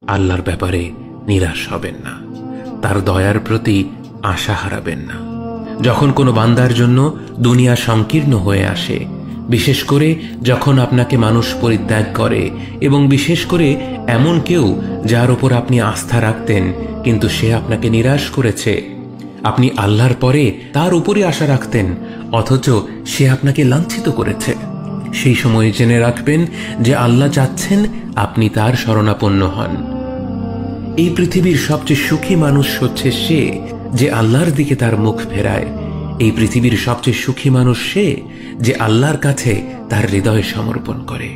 আল্লাহর ব্যাপারে নিরাশ হবেন না, তার দয়ার প্রতি আশা হারাবেন না। যখন কোনো বান্দার জন্য দুনিয়া সংকীর্ণ হয়ে আসে, বিশেষ করে যখন আপনাকে মানুষ পরিত্যাগ করে, এবং বিশেষ করে এমন কেউ যার উপর আপনি আস্থা রাখতেন কিন্তু সে আপনাকে নিরাশ করেছে, আপনি আল্লাহর পরে তার উপরে আশা রাখতেন অথচ সে আপনাকে লাঞ্ছিত করেছে, সেই সময় জেনে রাখবেন যে আল্লাহ চাচ্ছেন আপনি তার শরণাপন্ন হন। এই পৃথিবীর সবচেয়ে সুখী মানুষ হচ্ছে সে যে আল্লাহর দিকে তার মুখ ফেরায়। এই পৃথিবীর সবচেয়ে সুখী মানুষ সে যে আল্লাহর কাছে তার হৃদয় সমর্পণ করে।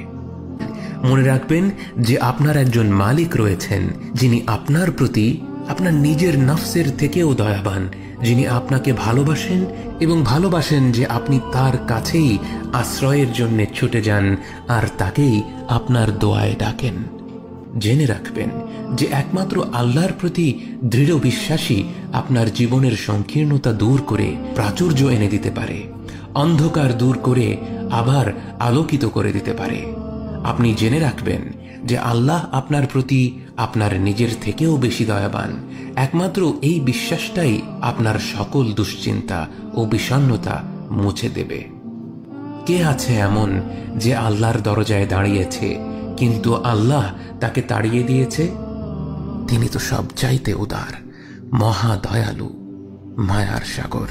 মনে রাখবেন যে আপনার একজন মালিক রয়েছেন যিনি আপনার প্রতি আপনার নিজের নফসের থেকেও দয়াবান, যিনি আপনাকে ভালোবাসেন এবং ভালোবাসেন যে আপনি তার কাছেই আশ্রয়ের জন্য ছুটে যান আর তাকেই আপনার দোয়ায় ডাকেন। জেনে রাখবেন যে একমাত্র আল্লাহর প্রতি দৃঢ় বিশ্বাসী আপনার জীবনের সংকীর্ণতা দূর করে প্রাচুর্য এনে দিতে পারে, অন্ধকার দূর করে আবার আলোকিত করে দিতে পারে। আপনি জেনে রাখবেন যে আল্লাহ আপনার প্রতি আপনার নিজের থেকেও বেশি দয়াবান। একমাত্র এই বিশ্বাসটাই আপনার সকল দুশ্চিন্তা ও বিষণ্ণতা মুছে দেবে। কে আছে এমন যে আল্লাহর দরজায় দাঁড়িয়েছে কিন্তু আল্লাহ তাকে তাড়িয়ে দিয়েছে? তিনি তো সবচাইতে উদার, মহা দয়ালু, মায়ার সাগর।